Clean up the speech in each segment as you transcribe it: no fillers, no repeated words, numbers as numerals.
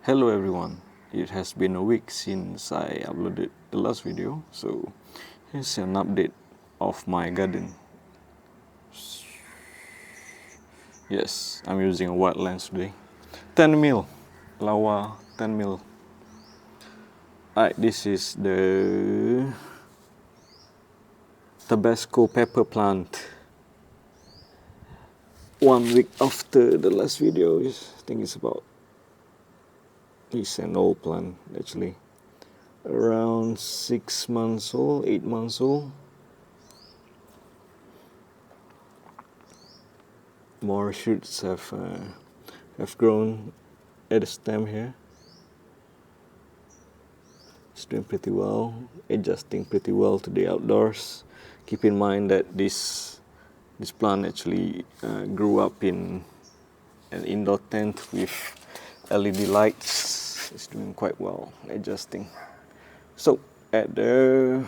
Hello everyone, it has been a week since I uploaded the last video, so here's an update of my garden. Yes, I'm using a wide lens today. 10mm, Lawa 10mm. Alright, this is the Tabasco pepper plant. 1 week after the last video, I think it's an old plant actually. Around 6 months old, 8 months old. More shoots have grown at the stem here. It's doing pretty well, adjusting pretty well to the outdoors. Keep in mind that this plant actually grew up in an indoor tent with LED lights. It's doing quite well, adjusting. So at the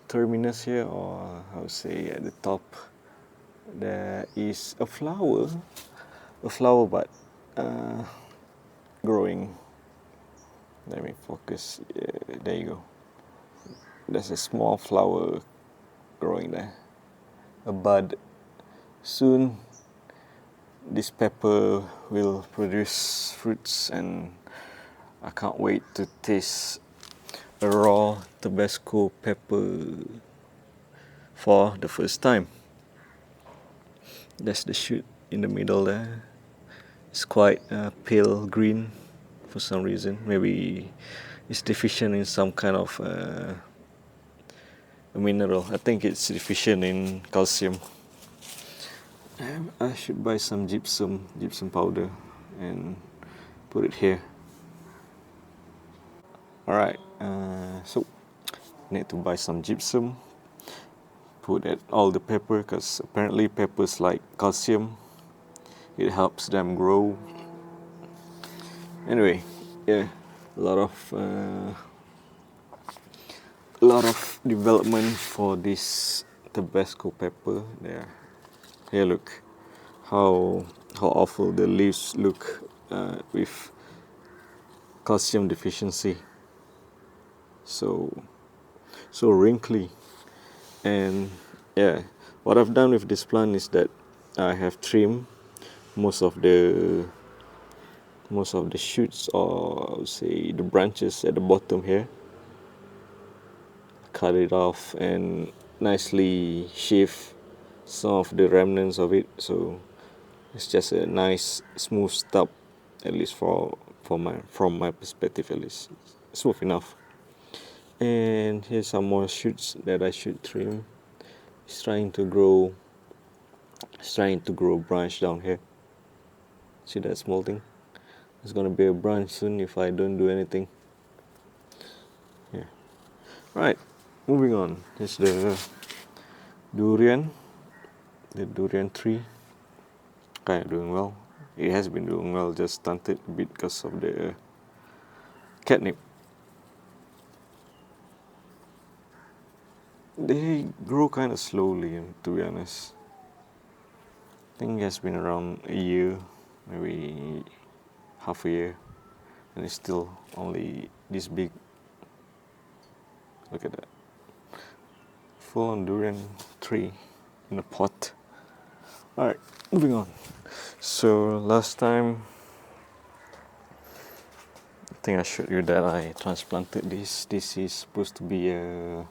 terminus here, or I would say at the top, there is a flower bud growing. Let me focus. There you go. There's a small flower growing there, a bud. Soon this pepper will produce fruits, and I can't wait to taste a raw Tabasco pepper for the first time. That's the shoot in the middle there. It's quite pale green for some reason. Maybe it's deficient in some kind of a mineral. I think it's deficient in calcium. I should buy some gypsum powder and put it here. Alright, so need to buy some gypsum, put at all the pepper, because apparently peppers like calcium. It helps them grow. Anyway, yeah, a lot of development for this Tabasco pepper there. Here, look how awful the leaves look with calcium deficiency. So wrinkly. And yeah, what I've done with this plant is that I have trimmed most of the shoots, or I would say the branches at the bottom here. Cut it off and nicely shave some of the remnants of it, so it's just a nice smooth stub, at least from my perspective, at least smooth enough. And here's some more shoots that I should trim. It's trying to grow branch down here. See that small thing? It's gonna be a branch soon if I don't do anything. Yeah. Right, moving on. Here's the durian tree. Kinda doing well. It has been doing well, just stunted a bit because of the catnip. They grow kind of slowly, to be honest. I think it has been around a year, maybe half a year, and it's still only this big. Look at that. Full-on durian tree in a pot. Alright, moving on. So last time, I think I showed you that I transplanted this. This is supposed to be a...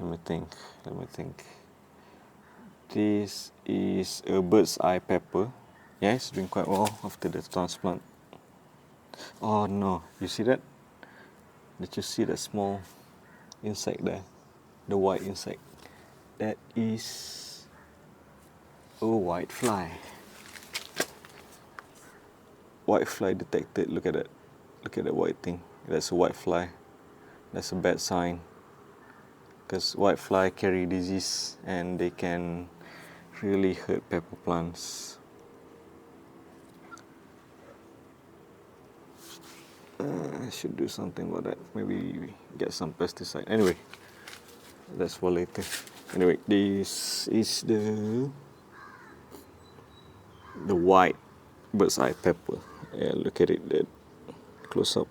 Let me think. This is a bird's eye pepper. Yeah, it's doing quite well after the transplant. Oh no, you see that? Did you see that small insect there? The white insect. That is a white fly. White fly detected. Look at that. Look at that white thing. That's a white fly. That's a bad sign, because white fly carry disease and they can really hurt pepper plants. I should do something about that. Maybe get some pesticide. Anyway, that's for later. Anyway, this is the white bird's eye pepper. Yeah, look at it, that close up.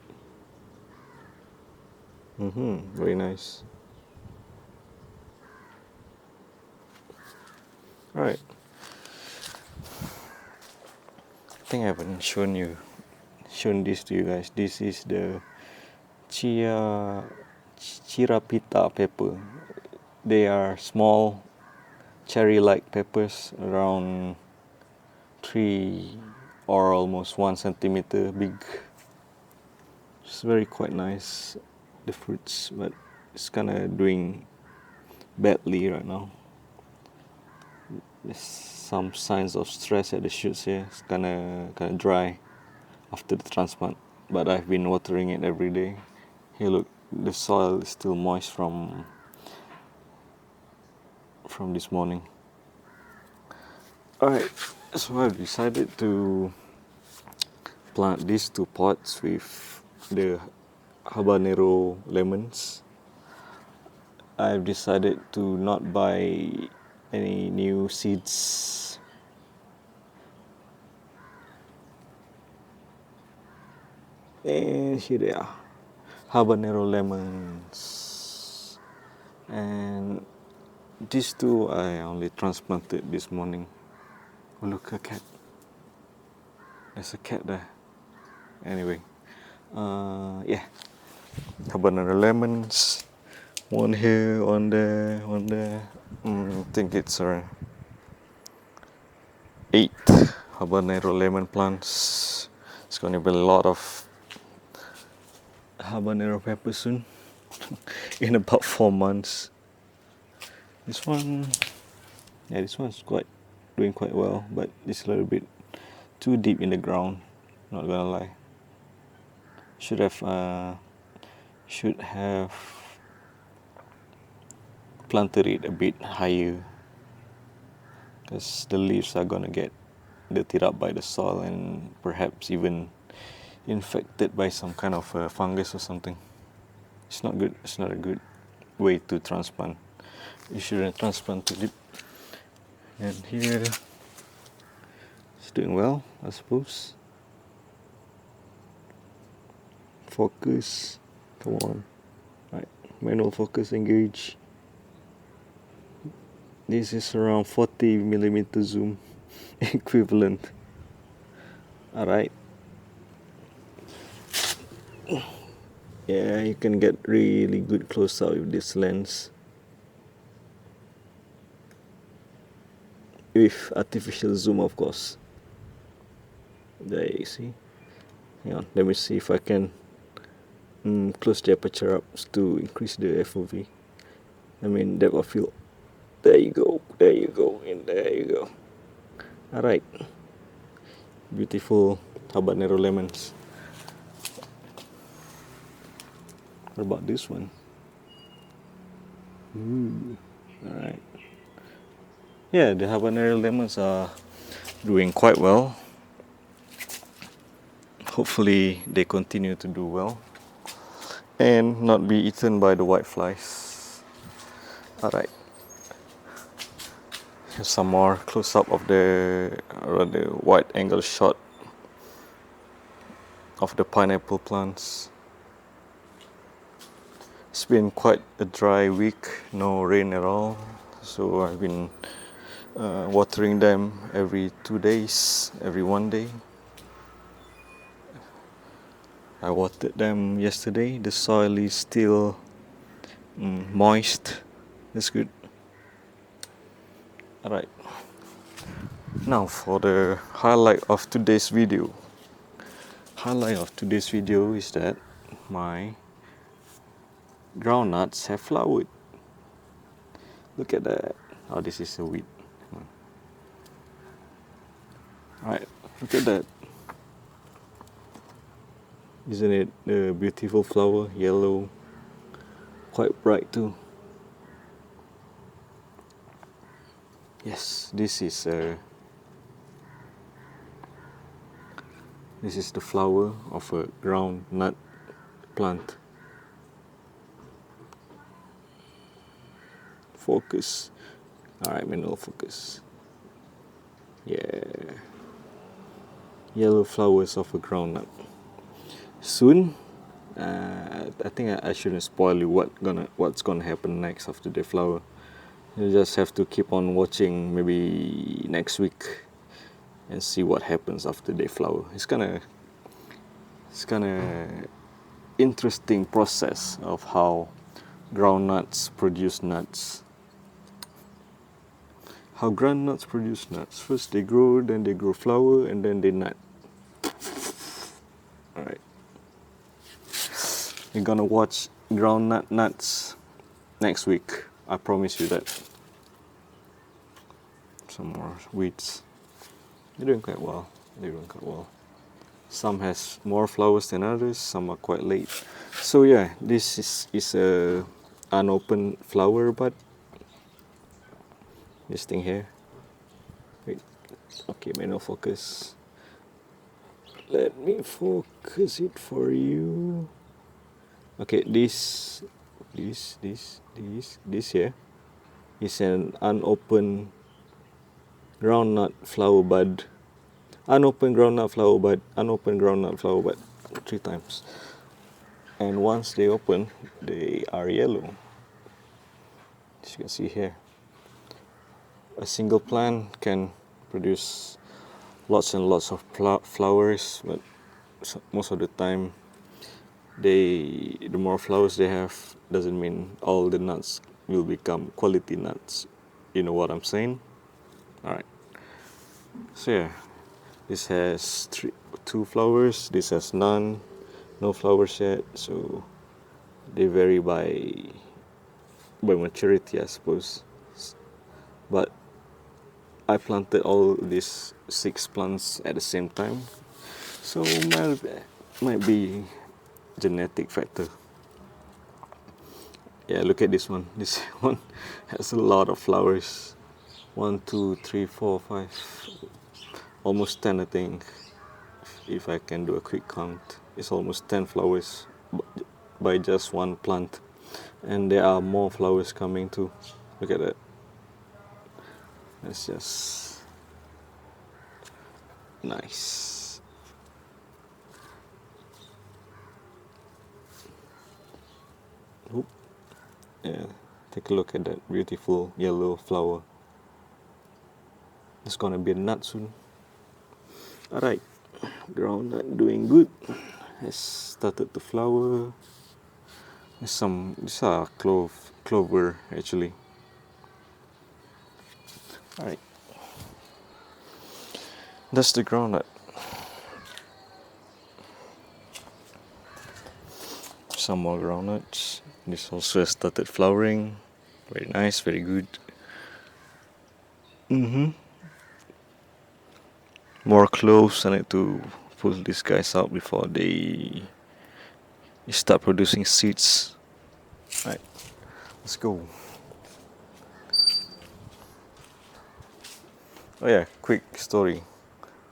Very nice. Alright, I think I haven't shown this to you guys. This is the chia chirapita pepper. They are small cherry-like peppers, around 3 or almost 1 centimeter big. It's very quite nice, the fruits, but it's kind of doing badly right now. There's some signs of stress at the shoots here. It's kind of dry after the transplant, but I've been watering it every day. Here, look, the soil is still moist from this morning. Alright, so I've decided to plant these 2 pots with the habanero lemons. I've decided to not buy any new seeds. And here they are, habanero lemons. And these 2 I only transplanted this morning. Oh, look, a cat. There's a cat there. Anyway, yeah, habanero lemons. One here, one there, one there. I think it's around 8 habanero lemon plants. It's going to be a lot of habanero pepper soon. In about 4 months. This one, yeah, this one's doing quite well, but it's a little bit too deep in the ground. Not gonna lie. Should have planted it a bit higher, because the leaves are gonna get dirtied up by the soil and perhaps even infected by some kind of fungus or something. It's not good. It's not a good way to transplant. You shouldn't transplant too deep. And here, it's doing well, I suppose. Focus, come on. Right, manual focus, engage. This is around 40mm zoom equivalent. Alright. Yeah, you can get really good close up with this lens. With artificial zoom, of course. There you see. Hang on, let me see if I can close the aperture up to increase the FOV. I mean depth of field. There you go, and there you go. Alright. Beautiful habanero lemons. What about this one? Alright. Yeah, the habanero lemons are doing quite well. Hopefully they continue to do well and not be eaten by the whiteflies. Alright. Here's some more close up of the wide angle shot of the pineapple plants. It's been quite a dry week, no rain at all, so I've been watering them every 2 days, every 1 day. I watered them yesterday. The soil is still moist. That's good. Alright, now for the highlight of today's video. Highlight of today's video is that my groundnuts have flowered. Look at that. Oh, this is a weed. Alright, look at that. Isn't it a beautiful flower? Yellow, quite bright too. Yes, this is the flower of a groundnut plant. Focus. Alright, manual focus. Yeah. yellow flowers of a groundnut. Soon, I think I shouldn't spoil you what's gonna happen next after they flower. You just have to keep on watching maybe next week and see what happens after they flower. It's kinda interesting process of how groundnuts produce nuts. How groundnuts produce nuts. First they grow, then they grow flower, and then they nut. Alright. You're gonna watch groundnut nuts next week. I promise you that. Some more weeds. They're doing quite well. Some has more flowers than others, some are quite late. So yeah, this is a unopened flower bud. This thing here. Wait. Okay, may not focus. Let me focus it for you. Okay, this here is an unopened groundnut flower bud. Unopened groundnut flower bud 3 times. And once they open, they are yellow. As you can see here. A single plant can produce lots and lots of flowers, but most of the time the more flowers they have doesn't mean all the nuts will become quality nuts. You know what I'm saying? Alright. So yeah, this has 2 flowers, this has none, no flowers yet, so they vary by maturity, I suppose. But I planted all these 6 plants at the same time, so might be genetic factor. Yeah, look at this one. This one has a lot of flowers. 1, 2, 3, 4, 5, almost 10 I think. If I can do a quick count, it's almost 10 flowers by just one plant, and there are more flowers coming too. Look at that. That's just nice. Oop. Yeah, take a look at that beautiful yellow flower. It's gonna be a nut soon. Alright, groundnut doing good. Has started to flower. These are clover actually. Alright, that's the groundnut. Some more groundnuts. This also has started flowering. Very nice, very good. More cloves. I need to pull these guys out before they start producing seeds. Alright, let's go. Oh yeah, quick story.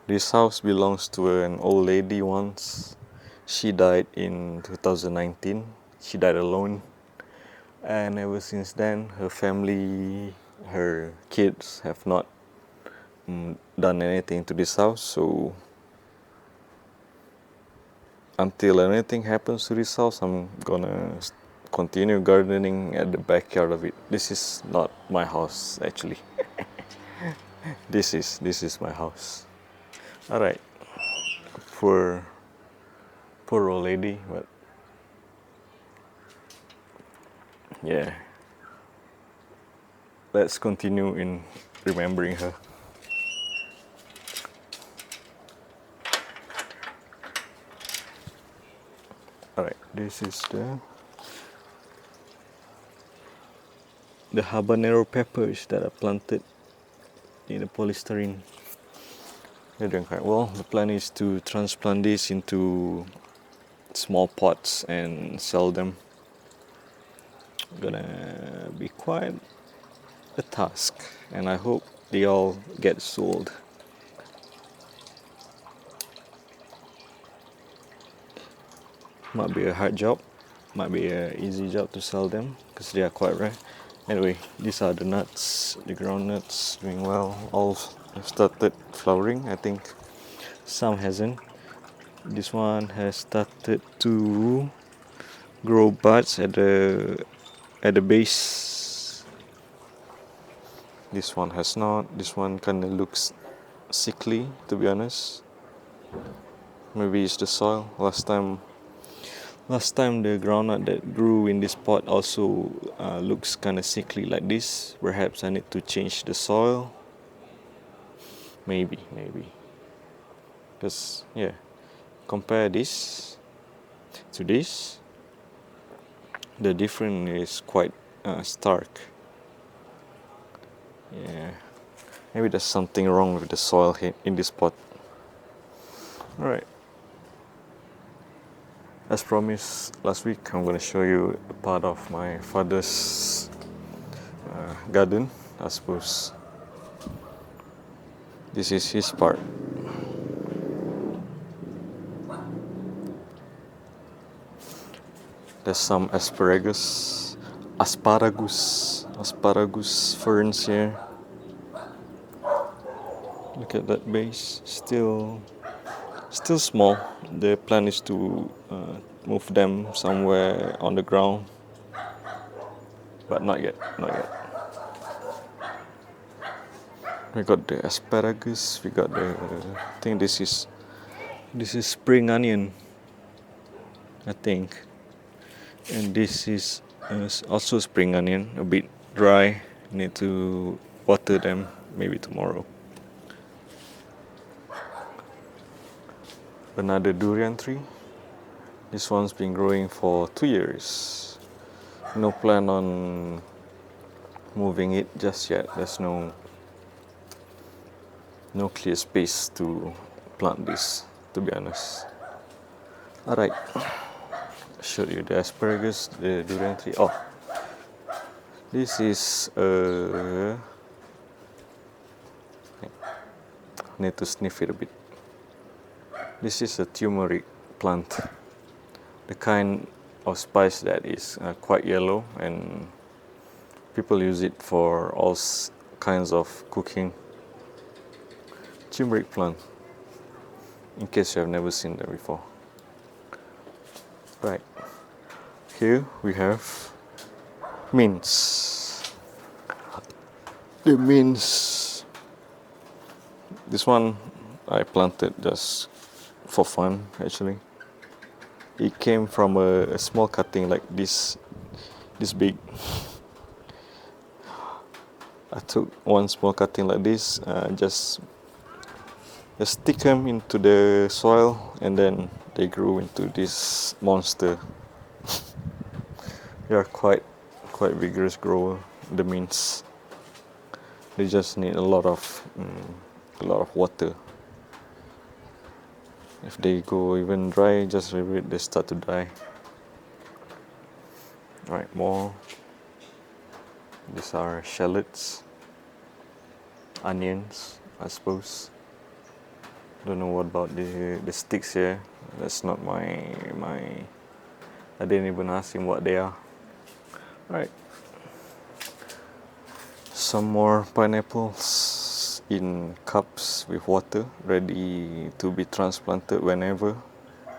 This house belongs to an old lady once. She died in 2019. She died alone. And ever since then, her family, her kids have not done anything to this house. So until anything happens to this house, I'm gonna continue gardening at the backyard of it. This is not my house actually. This is my house. Alright. Poor old lady, but yeah. Let's continue in remembering her. Alright, this is the habanero peppers that I planted in the polystyrene. They're doing quite well. The plan is to transplant this into small pots and sell them. Gonna be quite a task, and I hope they all get sold. Might be a hard job, might be an easy job to sell them because they are quite rare. Anyway, these are the nuts, the ground nuts doing well. All have started flowering, I think. some hasn't. This one has started to grow buds at the base. This one has not. This one kind of looks sickly, to be honest. Maybe it's the soil. Last time the groundnut that grew in this pot also looks kind of sickly like this. Perhaps I need to change the soil. Maybe. Because yeah, compare this to this, the difference is quite stark. Yeah, maybe there's something wrong with the soil in this pot. Alright, as promised last week, I'm gonna show you a part of my father's garden. I suppose this is his part. There's some asparagus ferns here. Look at that base, still small. The plan is to move them somewhere on the ground, but not yet. We got the asparagus. We got the. I think this is spring onion. I think, and this is also spring onion. A bit dry. Need to water them maybe tomorrow. Another durian tree. This one's been growing for 2 years. No plan on moving it just yet. There's no clear space to plant this, to be honest. Alright, show you the asparagus, the durian tree. Oh, this is need to sniff it a bit. This is a turmeric plant, the kind of spice that is quite yellow, and people use it for all kinds of cooking. Turmeric plant, in case you have never seen that before. Right, here we have mints. The mints, this one I planted just for fun actually. It came from a small cutting like this big. I took one small cutting like this, just stick them into the soil, and then they grew into this monster. They are quite vigorous grower, the mints. They just need a lot of water. If they go even dry, just a bit, they start to die. Right, more. These are shallots, onions, I suppose. Don't know what about the sticks here. That's not my. I didn't even ask him what they are. Right. Some more pineapples in cups with water, ready to be transplanted whenever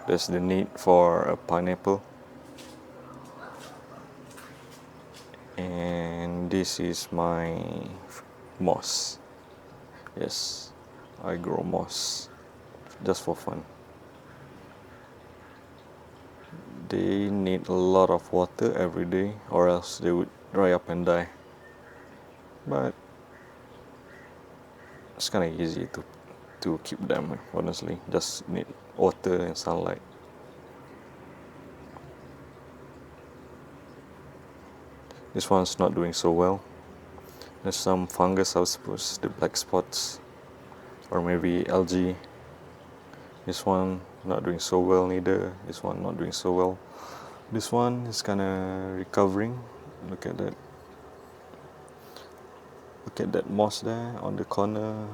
there's the need for a pineapple. And this is my moss. Yes, I grow moss just for fun. They need a lot of water every day, or else they would dry up and die. But it's kind of easy to keep them, honestly. Just need water and sunlight. This one's not doing so well. There's some fungus, I suppose, the black spots, or maybe algae. This one not doing so well neither. This one not doing so well. This one is kind of recovering. Look at that. Look at that moss there on the corner.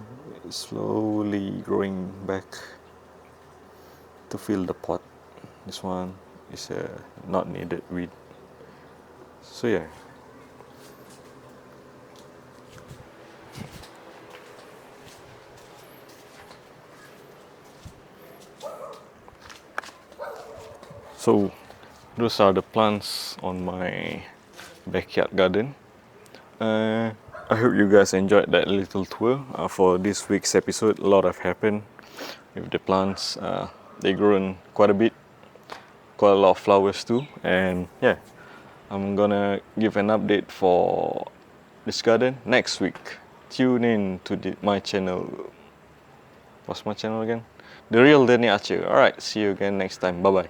It's slowly growing back to fill the pot. This one is a not needed weed. So yeah. So those are the plants on my backyard garden. I hope you guys enjoyed that little tour for this week's episode. A lot have happened with the plants. They grown quite a bit, quite a lot of flowers too. And yeah, I'm gonna give an update for this garden next week. Tune in to my channel. What's my channel again? The Real Danny Archer. Alright, see you again next time. Bye bye.